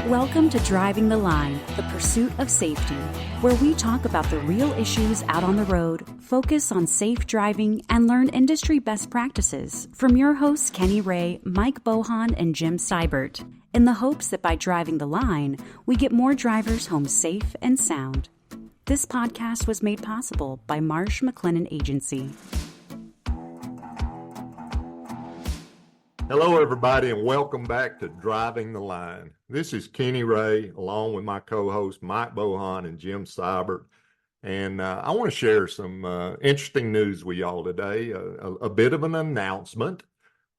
Welcome to Driving the Line, the pursuit of safety, where we talk about the real issues out on the road, focus on safe driving, and learn industry best practices from your hosts Kenny Ray, Mike Bohan, and Jim Seibert, in the hopes that by driving the line, we get more drivers home safe and sound. This podcast was made possible by Marsh McLennan Agency. Hello, everybody, and welcome back to Driving the Line. This is Kenny Ray, along with my co-host Mike Bohan and Jim Seibert. And I want to share some interesting news with y'all today, a bit of an announcement.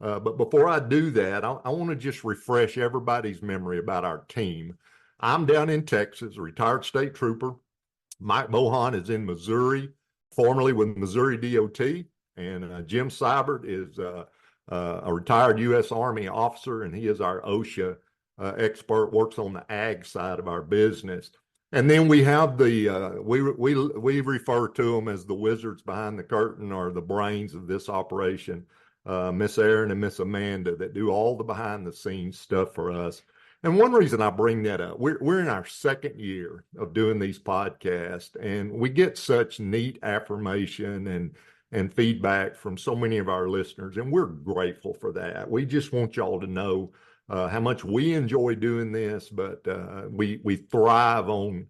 But before I do that, I want to just refresh everybody's memory about our team. I'm down in Texas, a retired state trooper. Mike Bohan is in Missouri, formerly with Missouri DOT. And Jim Seibert is a retired U.S. Army officer, and he is our OSHA expert, works on the ag side of our business. And then we have we refer to them as the wizards behind the curtain, or the brains of this operation, Miss Erin and Miss Amanda, that do all the behind the scenes stuff for us. And one reason I bring that up, we're in our second year of doing these podcasts, and we get such neat affirmation and feedback from so many of our listeners, and we're grateful for that. We just want y'all to know how much we enjoy doing this, but we thrive on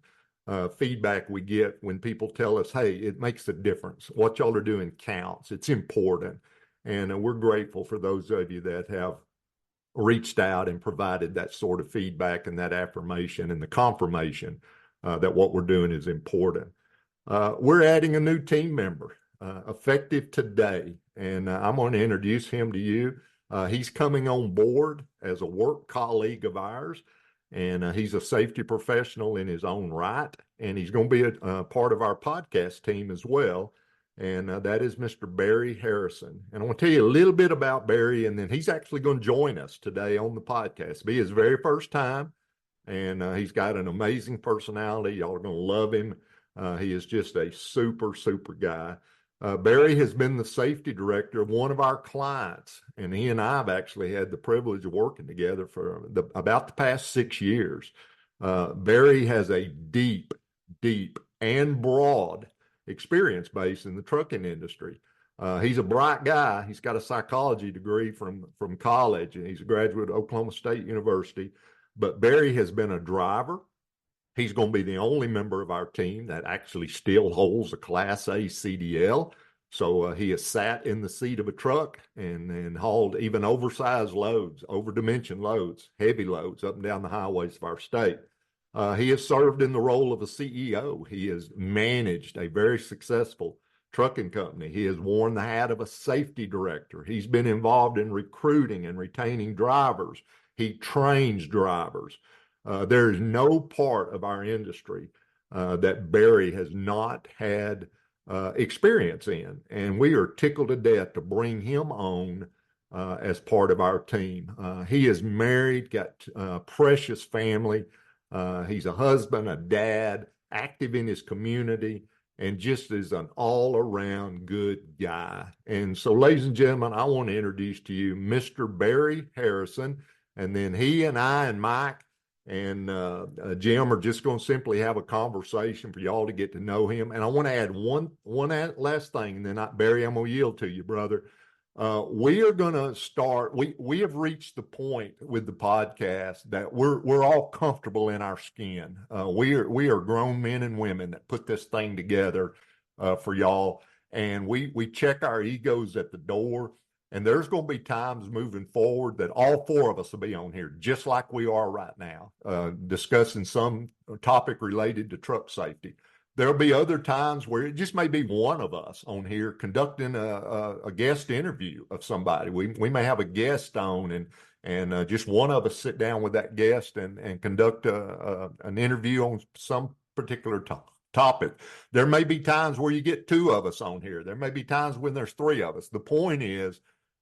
feedback we get when people tell us, hey, it makes a difference. What y'all are doing counts. It's important. And we're grateful for those of you that have reached out and provided that sort of feedback and that affirmation and the confirmation that what we're doing is important. We're adding a new team member. Effective today, and I'm going to introduce him to you. He's coming on board as a work colleague of ours, and he's a safety professional in his own right, and he's going to be a part of our podcast team as well, and that is Mr. Barry Harrison. And I want to tell you a little bit about Barry, and then he's actually going to join us today on the podcast. It'll be his very first time, and he's got an amazing personality. Y'all are going to love him. He is just a super, super guy. Barry has been the safety director of one of our clients, and he and I have actually had the privilege of working together for about the past 6 years. Barry has a deep and broad experience base in the trucking industry. He's a bright guy. He's got a psychology degree from college, and he's a graduate of Oklahoma State University. But Barry has been a driver. He's going to be the only member of our team that actually still holds a Class A CDL. So he has sat in the seat of a truck and hauled even oversized loads, over-dimensioned loads, heavy loads up and down the highways of our state. He has served in the role of a CEO. He has managed a very successful trucking company. He has worn the hat of a safety director. He's been involved in recruiting and retaining drivers. He trains drivers. There is no part of our industry that Barry has not had experience in, and we are tickled to death to bring him on as part of our team. He is married, got a precious family. He's a husband, a dad, active in his community, and just is an all-around good guy. And so, ladies and gentlemen, I want to introduce to you Mr. Barry Harrison, and then he and I and Mike and Jim are just going to simply have a conversation for y'all to get to know him. And I want to add one last thing, and then Barry, I'm going to yield to you, brother. We are going to start. We have reached the point with the podcast that we're all comfortable in our skin. We are grown men and women that put this thing together for y'all, and we check our egos at the door. And there's going to be times moving forward that all four of us will be on here, just like we are right now, discussing some topic related to truck safety. There'll be other times where it just may be one of us on here conducting a guest interview of somebody. We may have a guest on, and just one of us sit down with that guest and conduct an interview on some particular topic. There may be times where you get two of us on here. There may be times when there's three of us. The point is,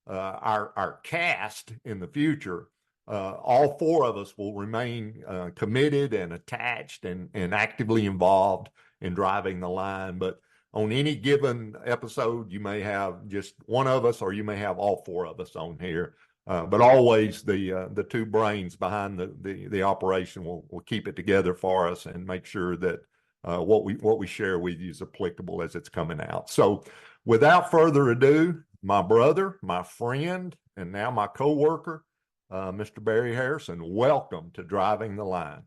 our cast in the future, all four of us will remain committed and attached and actively involved in driving the line. But on any given episode, you may have just one of us, or you may have all four of us on here. But always the two brains behind the operation will keep it together for us and make sure that what we share with you is applicable as it's coming out. So without further ado, my brother, my friend, and now my coworker, Mr. Barry Harrison, welcome to Driving the Line.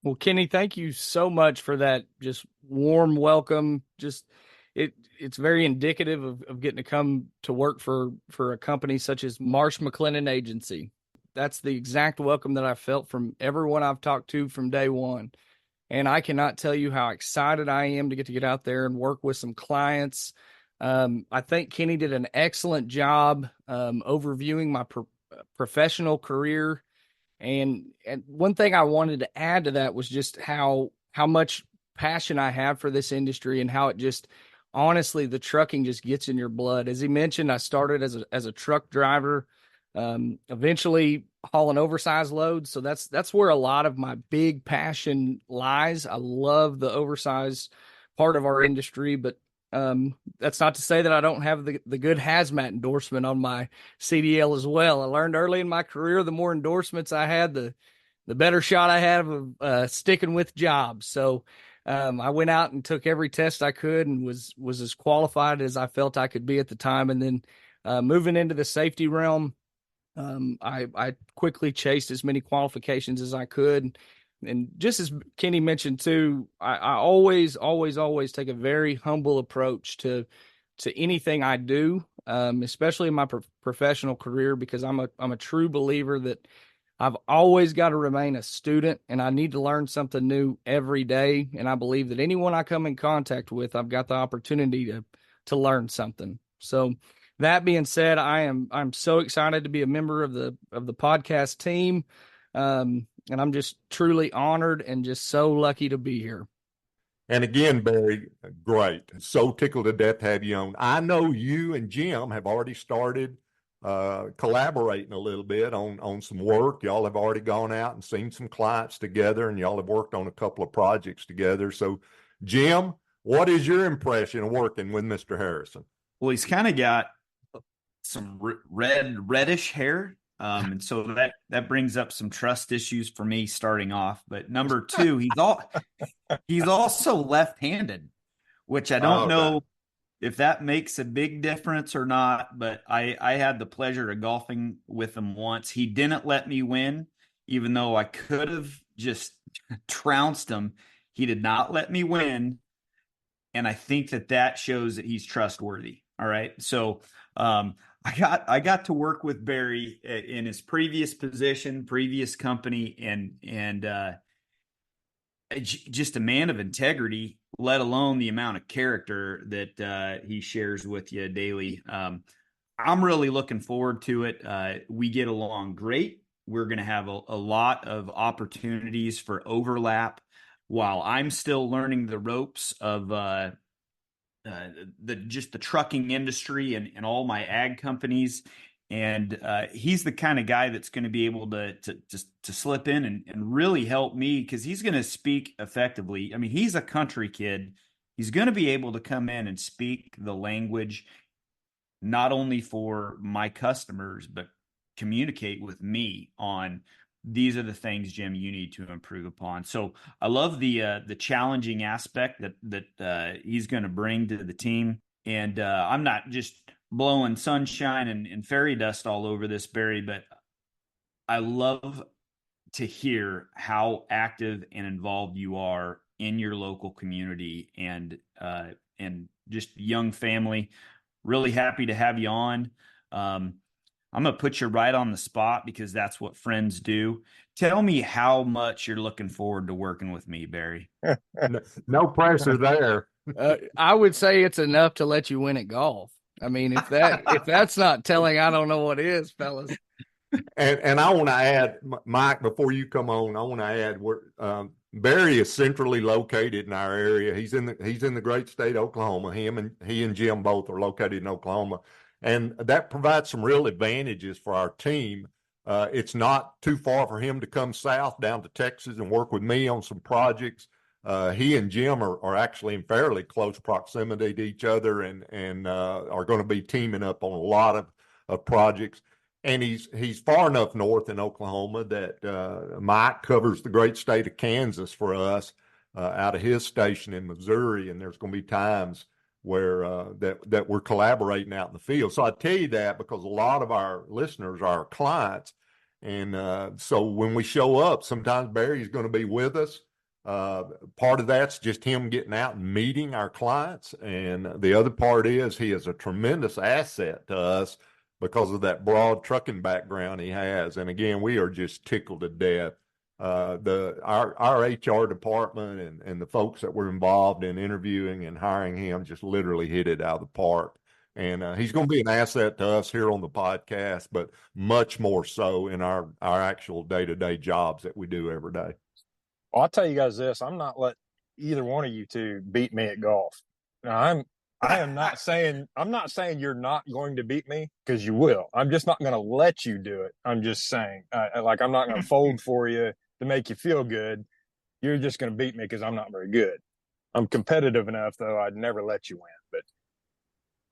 Well, Kenny, thank you so much for that just warm welcome. It's very indicative of getting to come to work for a company such as Marsh McLennan Agency. That's the exact welcome that I felt from everyone I've talked to from day one. And I cannot tell you how excited I am to get out there and work with some clients. I think Kenny did an excellent job overviewing my professional career. And one thing I wanted to add to that was just how much passion I have for this industry and how it just, honestly, the trucking just gets in your blood. As he mentioned, I started as a truck driver, eventually hauling oversized loads. So that's where a lot of my big passion lies. I love the oversized part of our industry, but that's not to say that I don't have the good hazmat endorsement on my CDL as well. I learned early in my career, the more endorsements I had, the better shot I had of sticking with jobs. So I went out and took every test I could and was as qualified as I felt I could be at the time. And then moving into the safety realm, I quickly chased as many qualifications as I could. And just as Kenny mentioned too, I always take a very humble approach to anything I do, especially in my professional career, because I'm a true believer that I've always got to remain a student and I need to learn something new every day. And I believe that anyone I come in contact with, I've got the opportunity to learn something. So that being said, I'm so excited to be a member of the podcast team. And I'm just truly honored and just so lucky to be here. And again, Barry, great. So tickled to death to have you on. I know you and Jim have already started collaborating a little bit on some work. Y'all have already gone out and seen some clients together, and y'all have worked on a couple of projects together. So, Jim, what is your impression of working with Mr. Harrison? Well, he's kind of got some reddish hair. And so that brings up some trust issues for me starting off. But number two, he's also left-handed, which I don't know if that makes a big difference or not. But I had the pleasure of golfing with him once. He didn't let me win, even though I could have just trounced him. He did not let me win. And I think that shows that he's trustworthy. All right. So I got to work with Barry in his previous position, previous company, and just a man of integrity, let alone the amount of character that he shares with you daily. I'm really looking forward to it. We get along great. We're going to have a lot of opportunities for overlap while I'm still learning the ropes of the trucking industry and all my ag companies. And he's the kind of guy that's going to be able to slip in and really help me, because he's going to speak effectively. I mean, he's a country kid. He's going to be able to come in and speak the language, not only for my customers, but communicate with me on, these are the things, Jim, you need to improve upon. So I love the challenging aspect that he's going to bring to the team. And I'm not just blowing sunshine and fairy dust all over this, Barry, but I love to hear how active and involved you are in your local community and just young family. Really happy to have you on. I'm going to put you right on the spot because that's what friends do. Tell me how much you're looking forward to working with me, Barry. No pressure there. I would say it's enough to let you win at golf. I mean, if that's not telling, I don't know what is, fellas. And I want to add, Mike, before you come on, I want to add Barry is centrally located in our area. He's in the great state of Oklahoma. He and Jim both are located in Oklahoma. And that provides some real advantages for our team. It's not too far for him to come south down to Texas and work with me on some projects. He and Jim are actually in fairly close proximity to each other and are going to be teaming up on a lot of projects. And he's far enough north in Oklahoma that Mike covers the great state of Kansas for us out of his station in Missouri, and there's going to be times where that we're collaborating out in the field. So I tell you that because a lot of our listeners are our clients, and so when we show up, sometimes Barry's going to be with us. Part of that's just him getting out and meeting our clients, and the other part is he is a tremendous asset to us because of that broad trucking background he has. And again, we are just tickled to death. Our HR department and the folks that were involved in interviewing and hiring him just literally hit it out of the park. And he's going to be an asset to us here on the podcast, but much more so in our actual day-to-day jobs that we do every day. Well, I'll tell you guys this: I'm not letting either one of you two beat me at golf. Now, I'm not saying you're not going to beat me, because you will. I'm just not going to let you do it. I'm just saying, like, I'm not going to fold for you to make you feel good. You're just going to beat me because I'm not very good. I'm competitive enough, though. I'd never let you win, but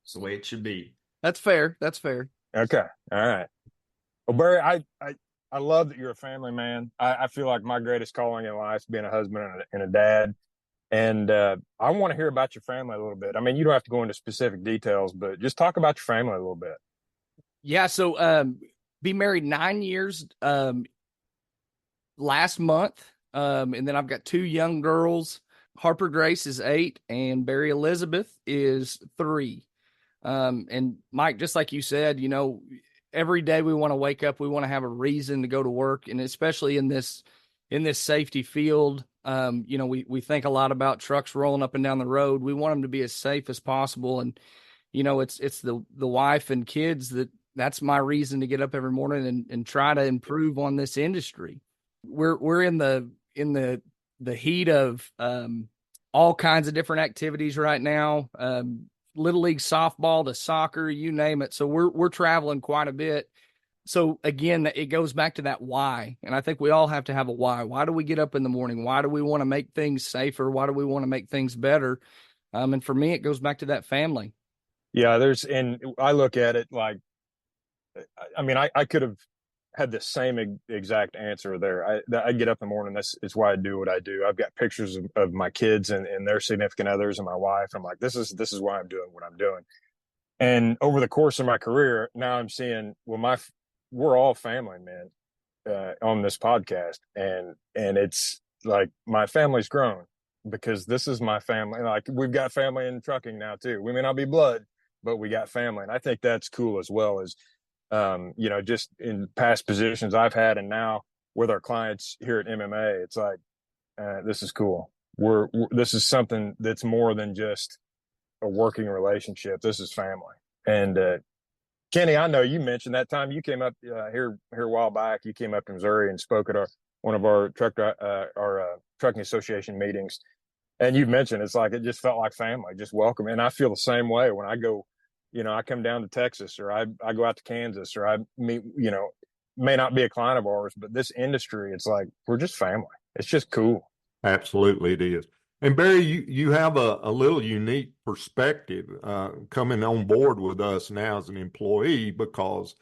it's the way it should be. That's fair. That's fair. Okay. All right. Well, Barry, I love that you're a family man. I feel like my greatest calling in life is being a husband and a dad. And I want to hear about your family a little bit. I mean, you don't have to go into specific details, but just talk about your family a little bit. Yeah. So be married 9 years last month. And then I've got 2 young girls. Harper Grace is 8 and Barry Elizabeth is 3. And Mike, just like you said, you know, every day we want to wake up, we want to have a reason to go to work. And especially in this safety field, you know, we think a lot about trucks rolling up and down the road. We want them to be as safe as possible. And, you know, it's the wife and kids that's my reason to get up every morning and try to improve on this industry. We're in the heat of all kinds of different activities right now. Little league softball to soccer, you name it. So we're traveling quite a bit. So again, it goes back to that why. And I think we all have to have a why. Why do we get up in the morning? Why do we want to make things safer? Why do we want to make things better? And for me, it goes back to that family. Yeah, and I look at it like, I mean, I could have had the same exact answer there. I get up in the morning. That's why I do what I do. I've got pictures of my kids and their significant others and my wife. I'm like, this is why I'm doing what I'm doing. And over the course of my career, now I'm seeing, well, we're all family, man, on this podcast. And it's like, my family's grown because this is my family. Like, we've got family in trucking now too. We may not be blood, but we got family. And I think that's cool as well as, you know, just in past positions I've had and now with our clients here at MMA, it's like, this is cool. This is something that's more than just a working relationship. This is family. And Kenny, I know you mentioned that time you came up here a while back. You came up to Missouri and spoke at one of our trucking association meetings, and you mentioned it's like it just felt like family, just welcome. And I feel the same way when I go. You know, I come down to Texas or I go out to Kansas or I meet, you know, may not be a client of ours, but this industry, it's like, we're just family. It's just cool. Absolutely, it is. And Barry, you have a little unique perspective coming on board with us now as an employee because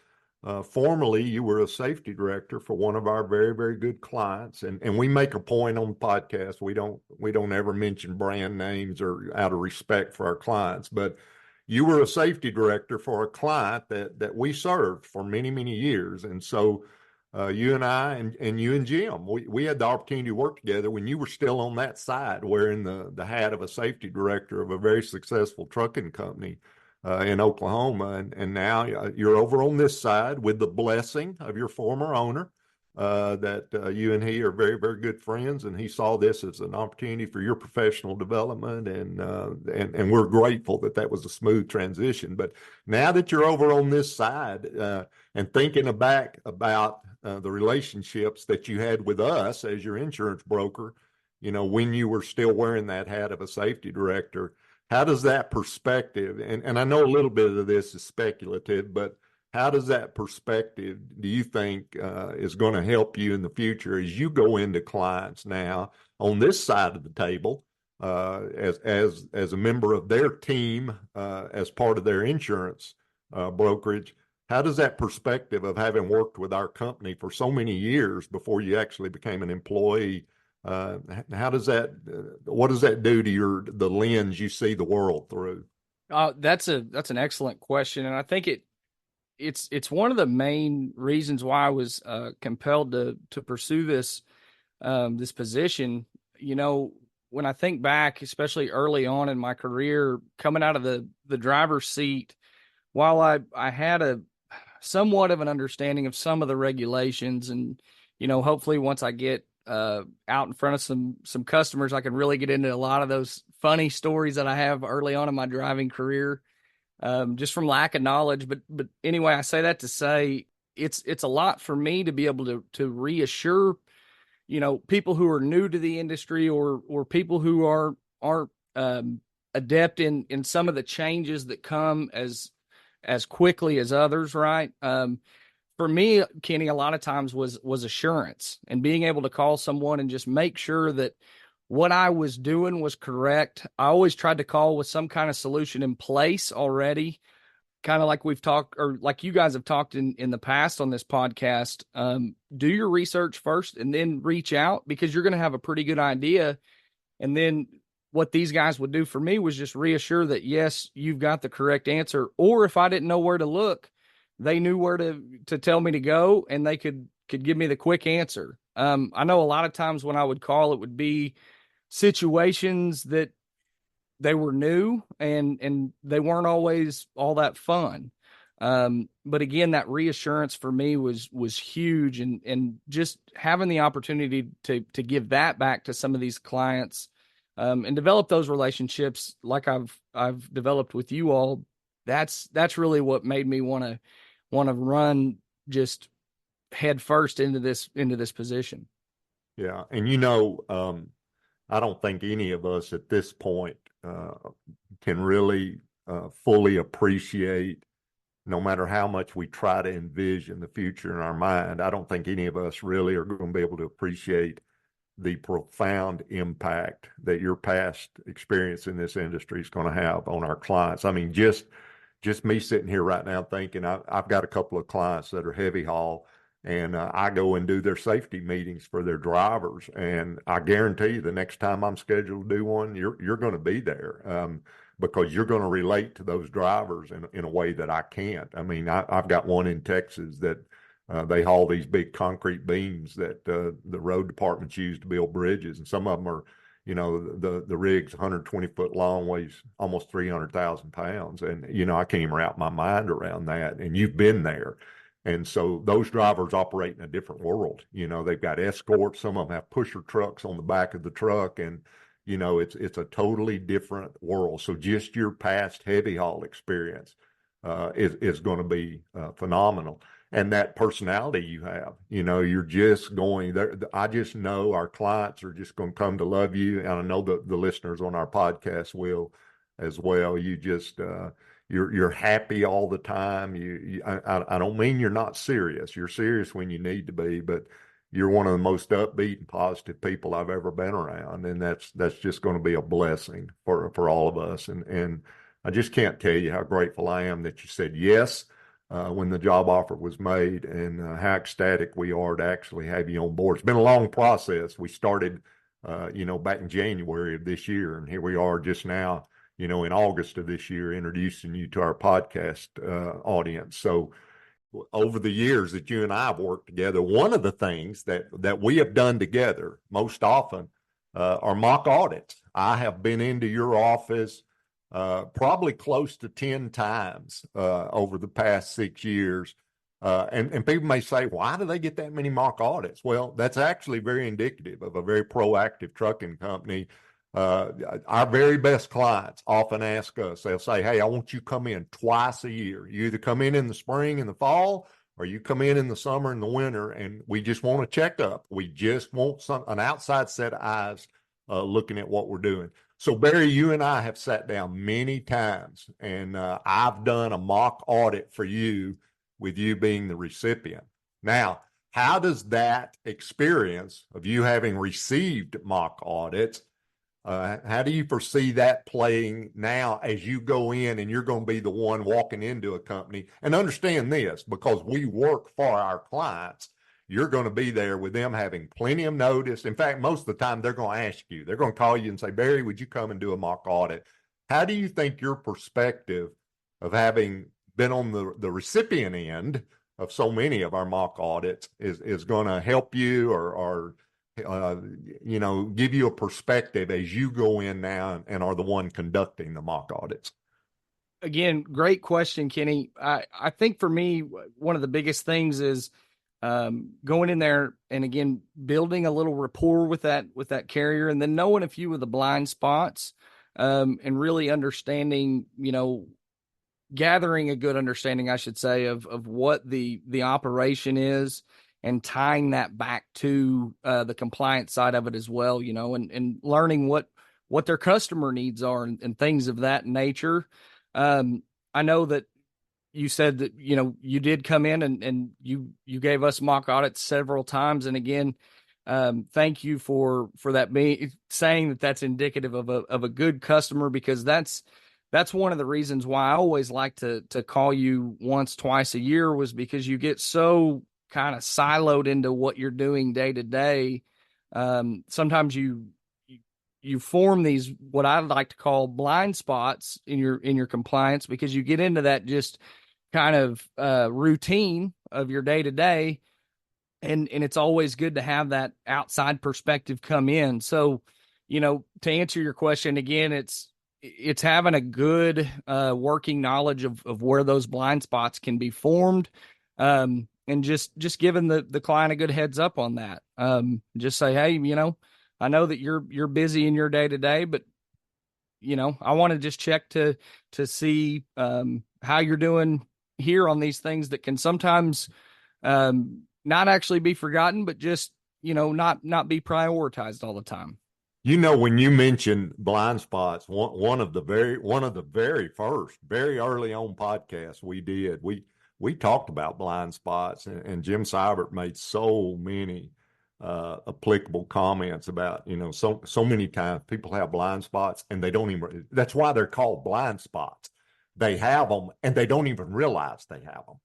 formerly you were a safety director for one of our very, very good clients. And we make a point on the podcast. We don't ever mention brand names or out of respect for our clients, but you were a safety director for a client that we served for many, many years. And so you and I and you and Jim, we had the opportunity to work together when you were still on that side wearing the hat of a safety director of a very successful trucking company in Oklahoma. And now you're over on this side with the blessing of your former owner. That you and he are very, very good friends, and he saw this as an opportunity for your professional development, and we're grateful that was a smooth transition. But now that you're over on this side and thinking back about the relationships that you had with us as your insurance broker, you know, when you were still wearing that hat of a safety director, how does that perspective, and I know a little bit of this is speculative, but how does that perspective, do you think, is going to help you in the future as you go into clients now on this side of the table as a member of their team as part of their insurance brokerage? how does that perspective of having worked with our company for so many years before you actually became an employee, how does that, what does that do to the lens you see the world through? That's an excellent question, and I think it's one of the main reasons why I was compelled to pursue this position. You know, when I think back, especially early on in my career, coming out of the driver's seat, while I had a somewhat of an understanding of some of the regulations, and hopefully once I get out in front of some customers, I can really get into a lot of those funny stories that I have early on in my driving career, just from lack of knowledge. But anyway, I say that to say it's a lot for me to be able to reassure people who are new to the industry, or people who aren't adept in some of the changes that come as quickly as others, right? For me, Kenny, a lot of times was assurance, and being able to call someone and just make sure that what I was doing was correct. I always tried to call with some kind of solution in place already, kind of like we've talked, or like you guys have talked in the past on this podcast. Do your research first and then reach out, because you're going to have a pretty good idea. And then what these guys would do for me was just reassure that, yes, you've got the correct answer. Or if I didn't know where to look, they knew where to tell me to go, and they could give me the quick answer. I know a lot of times when I would call, it would be situations that they were new, and they weren't always all that fun. But again, that reassurance for me was huge, and just having the opportunity to give that back to some of these clients, and develop those relationships like I've developed with you all. That's really what made me want to run just head first into this position. Yeah. And, I don't think any of us at this point can really fully appreciate, no matter how much we try to envision the future in our mind, I don't think any of us really are going to be able to appreciate the profound impact that your past experience in this industry is going to have on our clients. I mean, just me sitting here right now thinking, I've got a couple of clients that are heavy haul, and I go and do their safety meetings for their drivers. And I guarantee you, the next time I'm scheduled to do one, you're going to be there, because you're going to relate to those drivers in a way that I can't. I mean, I've got one in Texas that they haul these big concrete beams that the road departments use to build bridges, and some of them are, the rig's 120 foot long, weighs almost 300,000 pounds. And, I can't even wrap my mind around that. And you've been there. And so those drivers operate in a different world. They've got escorts. Some of them have pusher trucks on the back of the truck. And, it's a totally different world. So just your past heavy haul experience is going to be phenomenal. And that personality you have, you're just going there. I just know our clients are just going to come to love you. And I know the listeners on our podcast will as well. You just, you're happy all the time. I don't mean you're not serious. You're serious when you need to be, but you're one of the most upbeat and positive people I've ever been around. And that's just going to be a blessing for all of us. And I just can't tell you how grateful I am that you said yes when the job offer was made, and how ecstatic we are to actually have you on board. It's been a long process. We started, back in January of this year, and here we are just now, in August of this year, introducing you to our podcast audience. So over the years that you and I have worked together, one of the things that we have done together most often are mock audits. I have been into your office probably close to 10 times over the past 6 years. And people may say, why do they get that many mock audits? Well, that's actually very indicative of a very proactive trucking company. Our very best clients often ask us, they'll say, hey, I want you to come in twice a year. You either come in the spring and the fall, or you come in the summer and the winter, and we just want a checkup. We just want an outside set of eyes looking at what we're doing. So, Barry, you and I have sat down many times, and I've done a mock audit for you, with you being the recipient. Now, how does that experience of you having received mock audits How do you foresee that playing now as you go in and you're going to be the one walking into a company? And understand this, because we work for our clients, you're going to be there with them having plenty of notice. In fact, most of the time they're going to ask you, they're going to call you and say, Barry, would you come and do a mock audit? How do you think your perspective of having been on the recipient end of so many of our mock audits is going to help you or give you a perspective as you go in now and are the one conducting the mock audits? Again, great question, Kenny. I think for me, one of the biggest things is going in there and again building a little rapport with that carrier, and then knowing a few of the blind spots, and really understanding, gathering a good understanding, I should say, of what the operation is, and tying that back to the compliance side of it as well, and learning what their customer needs are and things of that nature. I know that you said that, you did come in and you gave us mock audits several times. And again, thank you for that saying that that's indicative of a good customer, because that's one of the reasons why I always like to call you once, twice a year, was because you get so kind of siloed into what you're doing day to day. Sometimes you form these, what I like to call blind spots in your compliance, because you get into that just kind of routine of your day to day. And it's always good to have that outside perspective come in. So, to answer your question again, it's having a good working knowledge of where those blind spots can be formed. And just giving the client a good heads up on that. Just say, hey, I know that you're busy in your day to day, but I want to just check to see how you're doing here on these things that can sometimes not actually be forgotten, but just not be prioritized all the time. When you mentioned blind spots, one of the very first, very early on podcasts we did, we talked about blind spots, and Jim Seibert made so many applicable comments about, so many times people have blind spots and they don't even, that's why they're called blind spots. They have them and they don't even realize they have them,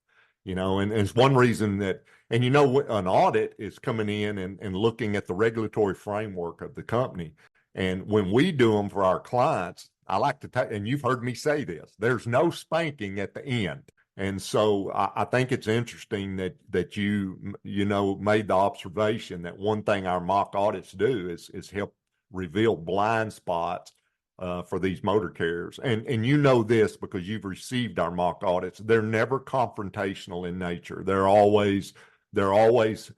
and it's one reason that, and an audit is coming in and looking at the regulatory framework of the company. And when we do them for our clients, I like to take, and you've heard me say this, there's no spanking at the end. And so I think it's interesting that you made the observation that one thing our mock audits do is help reveal blind spots for these motor carriers. And this because you've received our mock audits. They're never confrontational in nature. They're always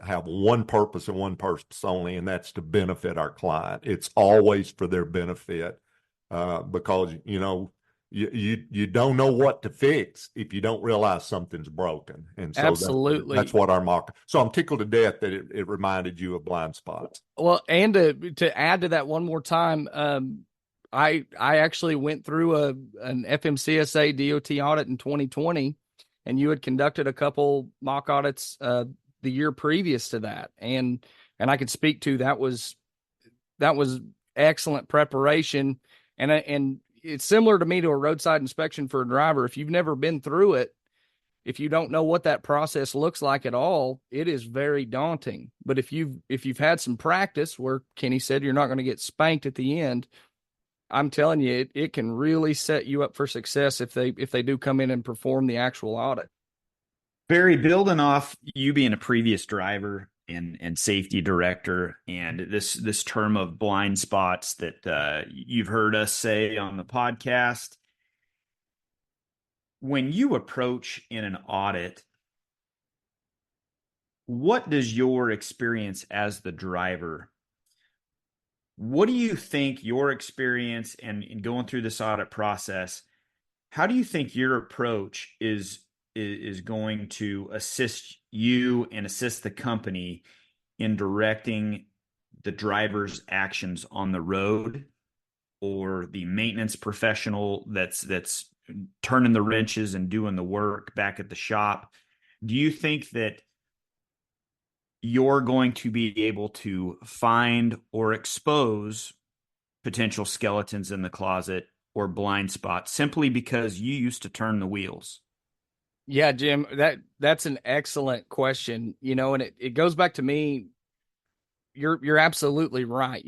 have one purpose and one purpose only, and that's to benefit our client. It's always for their benefit, because you don't know what to fix if you don't realize something's broken. And so absolutely, that's what our mock. So I'm tickled to death that it reminded you of blind spots. Well, and to add to that one more time, I actually went through an FMCSA DOT audit in 2020, and you had conducted a couple mock audits the year previous to that, and I could speak to that was excellent preparation, and it's similar to me to a roadside inspection for a driver. If you've never been through it, if you don't know what that process looks like at all, it is very daunting. But if you've had some practice, where Kenny said you're not going to get spanked at the end, I'm telling you, it can really set you up for success if they do come in and perform the actual audit. Barry, building off you being a previous driver and safety director, and this term of blind spots that you've heard us say on the podcast, when you approach in an audit, what does your experience as the driver, what do you think your experience and in going through this audit process, how do you think your approach is going to assist you and assist the company in directing the driver's actions on the road, or the maintenance professional that's turning the wrenches and doing the work back at the shop? Do you think that you're going to be able to find or expose potential skeletons in the closet or blind spots simply because you used to turn the wheels? Yeah, Jim, that's an excellent question. And it goes back to me. You're absolutely right.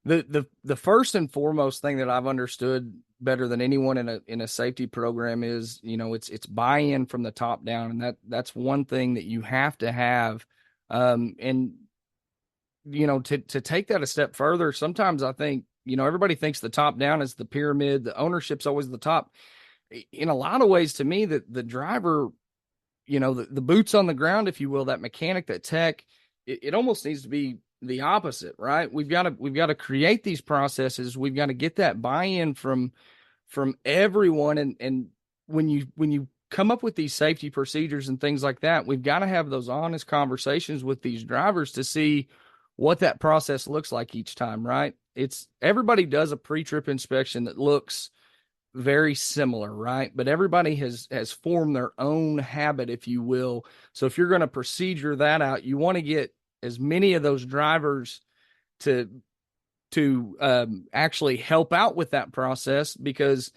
The first and foremost thing that I've understood better than anyone in a safety program is, it's buy-in from the top down, and that's one thing that you have to have. And to take that a step further, sometimes I think, everybody thinks the top down is the pyramid, the ownership's always the top. In a lot of ways, to me, that the driver, the boots on the ground, if you will, that mechanic, that tech, it almost needs to be the opposite, right? We've got to create these processes. We've got to get that buy-in from everyone. And when you come up with these safety procedures and things like that, we've got to have those honest conversations with these drivers to see what that process looks like each time, right? Everybody does a pre-trip inspection that looks very similar, right? But everybody has formed their own habit, if you will. So if you're going to procedure that out, you want to get as many of those drivers to actually help out with that process, because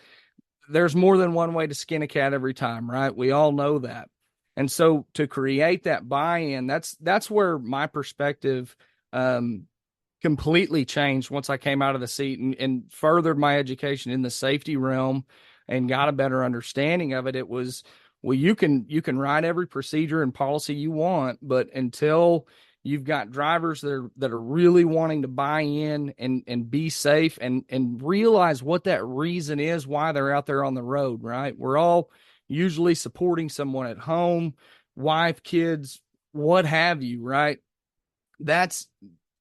there's more than one way to skin a cat every time, right? We all know that. And so to create that buy-in, that's where my perspective completely changed once I came out of the seat and furthered my education in the safety realm and got a better understanding of it. It was, well, you can write every procedure and policy you want, but until you've got drivers that are really wanting to buy in and be safe and realize what that reason is why they're out there on the road, right? We're all usually supporting someone at home, wife, kids, what have you, right?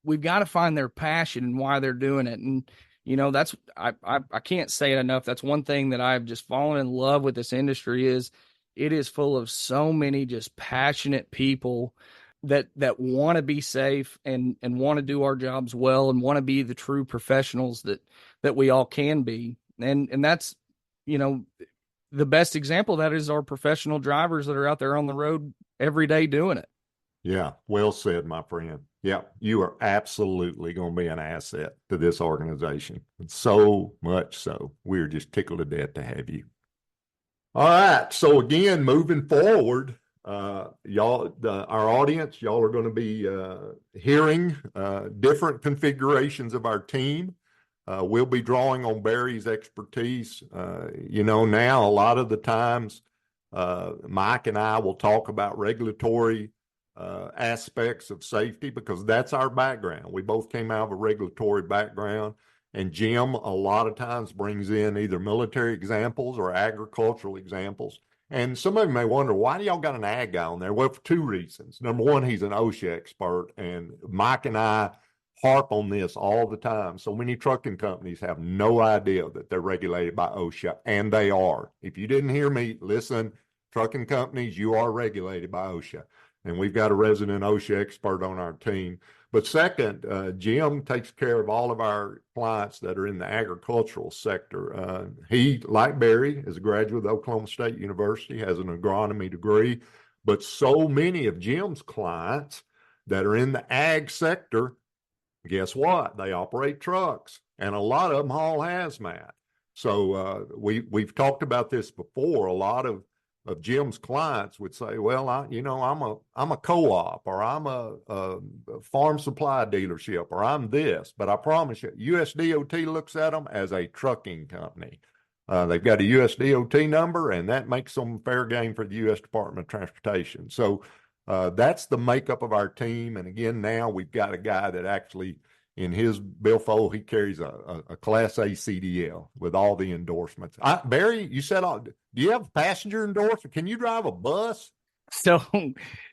We've got to find their passion and why they're doing it. And, that's, I can't say it enough. That's one thing that I've just fallen in love with this industry is it is full of so many just passionate people that want to be safe and want to do our jobs well and want to be the true professionals that we all can be. And that's, the best example of that is our professional drivers that are out there on the road every day doing it. Yeah, well said, my friend. Yeah, you are absolutely going to be an asset to this organization. So much so. We're just tickled to death to have you. All right. So again, moving forward, y'all, our audience, y'all are going to be hearing different configurations of our team. We'll be drawing on Barry's expertise. Now a lot of the times, Mike and I will talk about regulatory aspects of safety because that's our background. We both came out of a regulatory background, and Jim a lot of times brings in either military examples or agricultural examples. And some of you may wonder, why do y'all got an ag guy on there? Well, for two reasons. Number one, he's an OSHA expert, and Mike and I harp on this all the time. So many trucking companies have no idea that they're regulated by OSHA, and they are. If you didn't hear me, listen, trucking companies, you are regulated by OSHA. And we've got a resident OSHA expert on our team. But second, Jim takes care of all of our clients that are in the agricultural sector. He, like Barry, is a graduate of Oklahoma State University, has an agronomy degree. But so many of Jim's clients that are in the ag sector, guess what? They operate trucks, and a lot of them haul hazmat. So we've talked about this before. A lot of Jim's clients would say, well, I'm a co-op, or I'm a farm supply dealership, or I'm this. But I promise you, USDOT looks at them as a trucking company. They've got a USDOT number, and that makes them fair game for the U.S. Department of Transportation. So that's the makeup of our team. And again, now we've got a guy that actually, in his billfold, he carries a Class A CDL with all the endorsements. Barry, you said, do you have a passenger endorsement? Can you drive a bus? So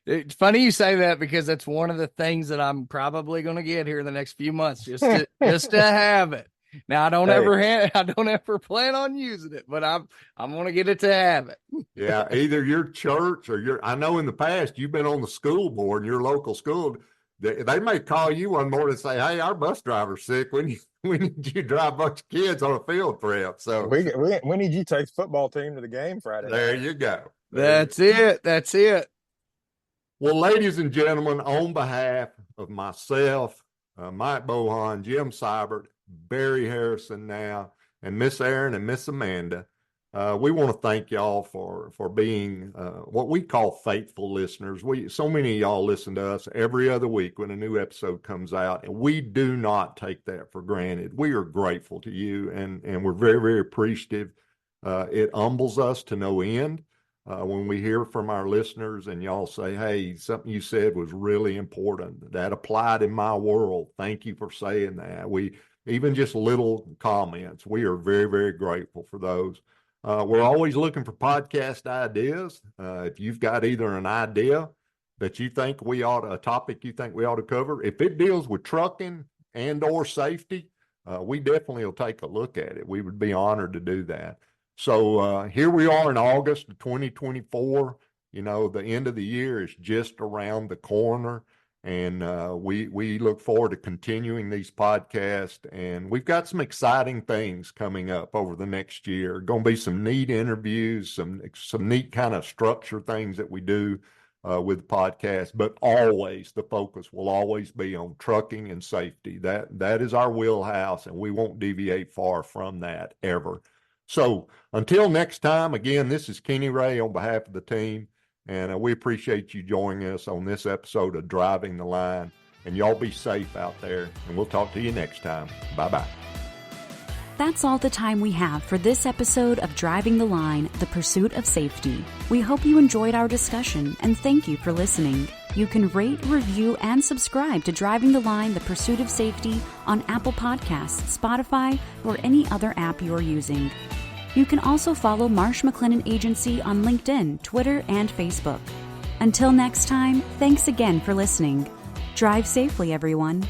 it's funny you say that, because that's one of the things that I'm probably going to get here in the next few months, just to have it. Now I don't ever plan on using it, but I'm going to get it to have it. Yeah, either your church or I know in the past you've been on the school board, your local school. They may call you one morning and say, "Hey, our bus driver's sick. We need you to drive a bunch of kids on a field trip." So we need you to take the football team to the game Friday. There you go. That's it. Well, ladies and gentlemen, on behalf of myself, Mike Bohan, Jim Seibert, Barry Harrison now, and Miss Erin and Miss Amanda. We want to thank y'all for being what we call faithful listeners. So many of y'all listen to us every other week when a new episode comes out, and we do not take that for granted. We are grateful to you, and we're very, very appreciative. It humbles us to no end when we hear from our listeners and y'all say, hey, something you said was really important. That applied in my world. Thank you for saying that. Even just little comments, we are very, very grateful for those. We're always looking for podcast ideas. If you've got either an idea that you think a topic you think we ought to cover, if it deals with trucking and or safety, we definitely will take a look at it. We would be honored to do that. So here we are in August of 2024. You know, the end of the year is just around the corner. And we look forward to continuing these podcasts. And we've got some exciting things coming up over the next year. Going to be some neat interviews, some neat kind of structure things that we do with the podcast. But always, the focus will always be on trucking and safety. That is our wheelhouse, and we won't deviate far from that ever. So until next time, again, this is Kenny Ray on behalf of the team. And we appreciate you joining us on this episode of Driving the Line. And y'all be safe out there. And we'll talk to you next time. Bye-bye. That's all the time we have for this episode of Driving the Line, the Pursuit of Safety. We hope you enjoyed our discussion, and thank you for listening. You can rate, review, and subscribe to Driving the Line, the Pursuit of Safety on Apple Podcasts, Spotify, or any other app you're using. You can also follow Marsh McLennan Agency on LinkedIn, Twitter, and Facebook. Until next time, thanks again for listening. Drive safely, everyone.